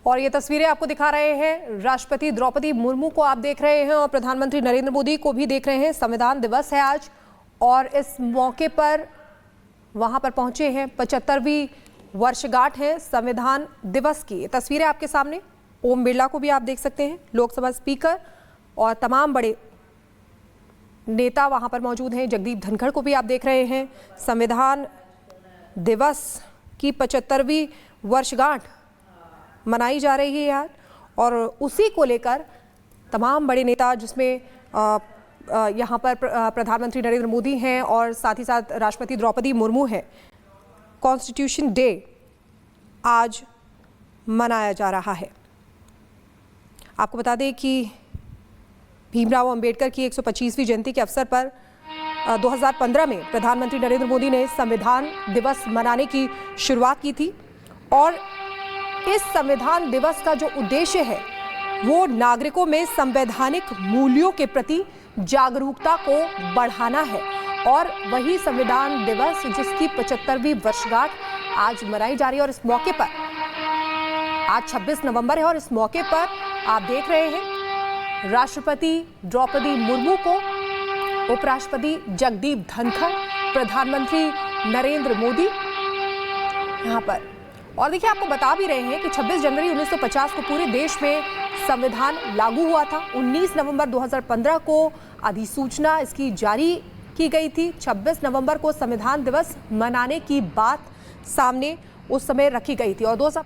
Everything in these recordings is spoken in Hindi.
और ये तस्वीरें आपको दिखा रहे हैं, राष्ट्रपति द्रौपदी मुर्मू को आप देख रहे हैं और प्रधानमंत्री नरेंद्र मोदी को भी देख रहे हैं। संविधान दिवस है आज और इस मौके पर वहां पर पहुंचे हैं। 75वीं वर्षगांठ है संविधान दिवस की। तस्वीरें आपके सामने। ओम बिरला को भी आप देख सकते हैं, लोकसभा स्पीकर, और तमाम बड़े नेता वहां पर मौजूद हैं। जगदीप धनखड़ को भी आप देख रहे हैं। संविधान दिवस की 75वीं वर्षगांठ मनाई जा रही है यार, और उसी को लेकर तमाम बड़े नेता, जिसमें यहाँ पर प्रधानमंत्री नरेंद्र मोदी हैं और साथ ही साथ राष्ट्रपति द्रौपदी मुर्मू हैं। कॉन्स्टिट्यूशन डे आज मनाया जा रहा है। आपको बता दें कि भीमराव अंबेडकर की 125वीं जयंती के अवसर पर 2015 में प्रधानमंत्री नरेंद्र मोदी ने संविधान दिवस मनाने की शुरुआत की थी, और इस संविधान दिवस का जो उद्देश्य है वो नागरिकों में संवैधानिक मूल्यों के प्रति जागरूकता को बढ़ाना है। और वही संविधान दिवस जिसकी 75वीं वर्षगांठ आज मनाई जा रही है। और इस मौके पर आज 26 नवंबर है और इस मौके पर आप देख रहे हैं राष्ट्रपति द्रौपदी मुर्मू को, उपराष्ट्रपति जगदीप धनखड़, प्रधानमंत्री नरेंद्र मोदी यहाँ पर। और देखिए, आपको बता भी रहे हैं कि 26 जनवरी 1950 को पूरे देश में संविधान लागू हुआ था। 19 नवंबर 2015 को अधिसूचना इसकी जारी की गई थी। 26 नवंबर को संविधान दिवस मनाने की बात सामने उस समय रखी गई थी। और 2000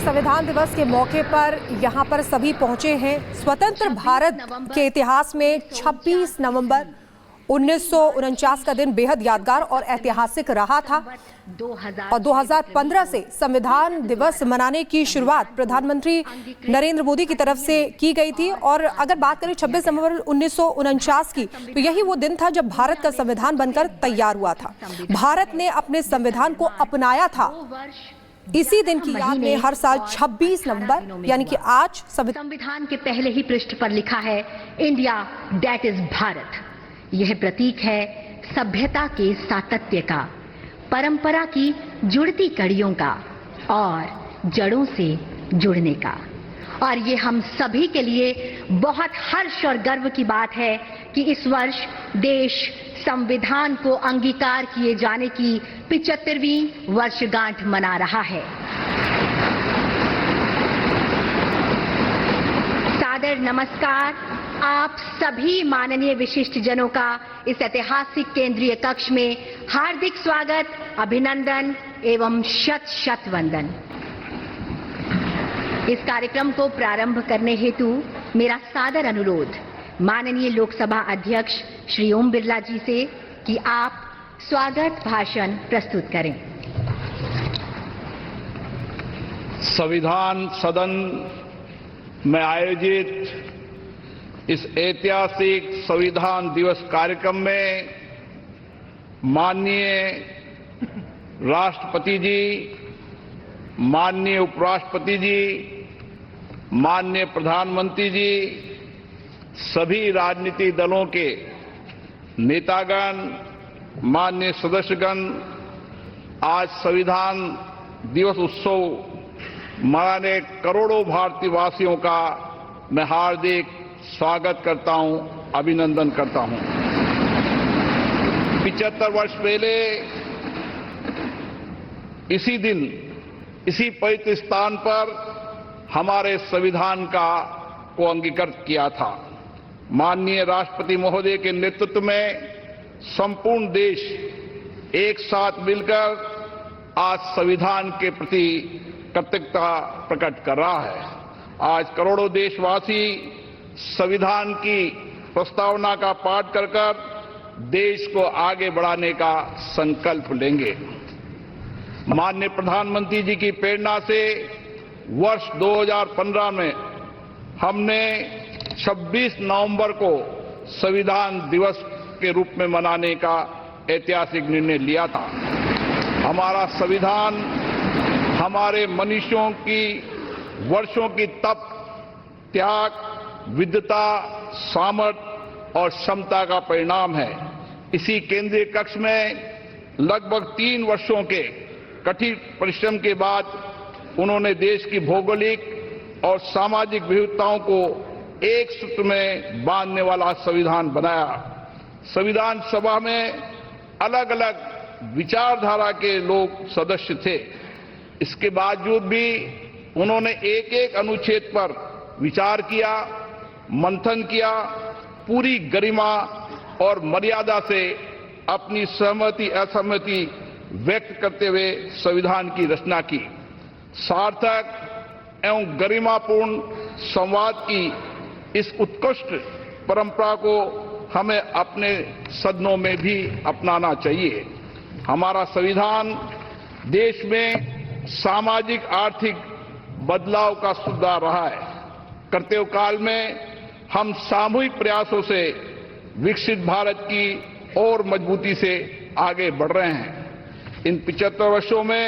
संविधान दिवस के मौके पर यहाँ पर सभी पहुंचे हैं। स्वतंत्र भारत के इतिहास में 26 नवंबर 1949 का दिन बेहद यादगार और ऐतिहासिक रहा था। और 2015 से संविधान दिवस मनाने की शुरुआत प्रधानमंत्री नरेंद्र मोदी की तरफ से की गई थी। और अगर बात करें 26 नवंबर 1949 की, तो यही वो दिन था जब भारत का संविधान बनकर तैयार हुआ था। भारत ने अपने संविधान को अपनाया था। इसी दिन की याद में हर साल 26 नवंबर यानी कि आज संविधान के पहले ही पृष्ठ पर लिखा है इंडिया दैट इज भारत। यह प्रतीक है सभ्यता के सातत्य का, परंपरा की जुड़ती कड़ियों का और जड़ों से जुड़ने का। और ये हम सभी के लिए बहुत हर्ष और गर्व की बात है कि इस वर्ष देश संविधान को अंगीकार किए जाने की 75वीं वर्षगांठ मना रहा है। सादर नमस्कार आप सभी माननीय विशिष्ट जनों का इस ऐतिहासिक केंद्रीय कक्ष में हार्दिक स्वागत, अभिनंदन एवं शत शत वंदन। इस कार्यक्रम को प्रारंभ करने हेतु मेरा सादर अनुरोध माननीय लोकसभा अध्यक्ष श्री ओम बिरला जी से कि आप स्वागत भाषण प्रस्तुत करें। संविधान सदन में आयोजित इस ऐतिहासिक संविधान दिवस कार्यक्रम में माननीय राष्ट्रपति जी, माननीय उपराष्ट्रपति जी, माननीय प्रधानमंत्री जी, सभी राजनीतिक दलों के नेतागण, माननीय सदस्यगण, आज संविधान दिवस उत्सव मनाने करोड़ों भारतीय वासियों का मैं हार्दिक स्वागत करता हूं, अभिनंदन करता हूं। 75 वर्ष पहले इसी दिन, इसी पवित्र स्थान पर हमारे संविधान को अंगीकृत किया था। माननीय राष्ट्रपति महोदय के नेतृत्व में संपूर्ण देश एक साथ मिलकर आज संविधान के प्रति कृतज्ञता प्रकट कर रहा है। आज करोड़ों देशवासी संविधान की प्रस्तावना का पाठ कर देश को आगे बढ़ाने का संकल्प लेंगे। माननीय प्रधानमंत्री जी की प्रेरणा से वर्ष 2015 में हमने 26 नवंबर को संविधान दिवस के रूप में मनाने का ऐतिहासिक निर्णय लिया था। हमारा संविधान हमारे मनुष्यों की वर्षों की तप, त्याग, विद्वता, सामर्थ्य और क्षमता का परिणाम है। इसी केंद्रीय कक्ष में लगभग 3 वर्षों के कठिन परिश्रम के बाद उन्होंने देश की भौगोलिक और सामाजिक विविधताओं को एक सूत्र में बांधने वाला संविधान बनाया। संविधान सभा में अलग अलग विचारधारा के लोग सदस्य थे। इसके बावजूद भी उन्होंने एक एक अनुच्छेद पर विचार किया, मंथन किया, पूरी गरिमा और मर्यादा से अपनी सहमति असहमति व्यक्त करते हुए संविधान की रचना की। सार्थक एवं गरिमापूर्ण संवाद की इस उत्कृष्ट परंपरा को हमें अपने सदनों में भी अपनाना चाहिए। हमारा संविधान देश में सामाजिक आर्थिक बदलाव का सुधार रहा है। कर्तव्य काल में हम सामूहिक प्रयासों से विकसित भारत की और मजबूती से आगे बढ़ रहे हैं। इन 75 वर्षों में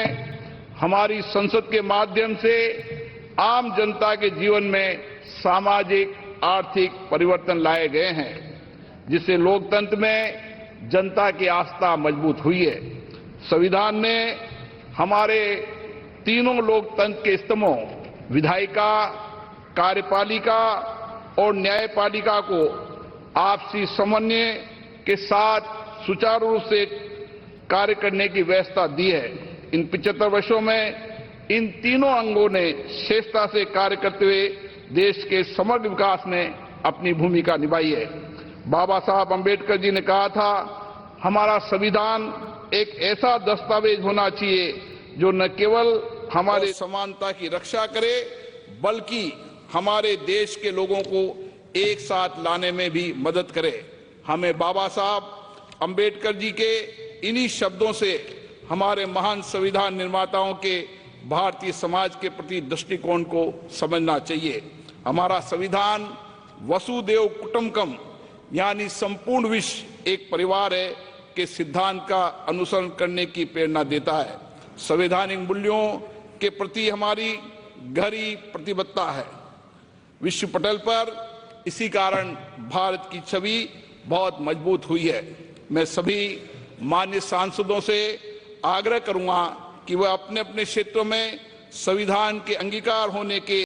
हमारी संसद के माध्यम से आम जनता के जीवन में सामाजिक आर्थिक परिवर्तन लाए गए हैं, जिससे लोकतंत्र में जनता की आस्था मजबूत हुई है। संविधान ने हमारे तीनों लोकतंत्र के स्तंभों विधायिका, कार्यपालिका और न्यायपालिका को आपसी समन्वय के साथ सुचारू रूप से कार्य करने की व्यवस्था दी है। इन 75 वर्षों में इन तीनों अंगों ने श्रेष्ठता से कार्य करते हुए देश के समग्र विकास में अपनी भूमिका निभाई है। बाबा साहब अंबेडकर जी ने कहा था, हमारा संविधान एक ऐसा दस्तावेज होना चाहिए जो न केवल हमारे समानता की रक्षा करे बल्कि हमारे देश के लोगों को एक साथ लाने में भी मदद करे। हमें बाबा साहब अंबेडकर जी के इन्हीं शब्दों से हमारे महान संविधान निर्माताओं के भारतीय समाज के प्रति दृष्टिकोण को समझना चाहिए। हमारा संविधान वसुदेव कुटुंबकम यानी संपूर्ण विश्व एक परिवार है के सिद्धांत का अनुसरण करने की प्रेरणा देता है। संवैधानिक मूल्यों के प्रति हमारी गहरी प्रतिबद्धता है। विश्व पटल पर इसी कारण भारत की छवि बहुत मजबूत हुई है। मैं सभी मान्य सांसदों से आग्रह करूंगा कि वह अपने अपने क्षेत्रों में संविधान के अंगीकार होने के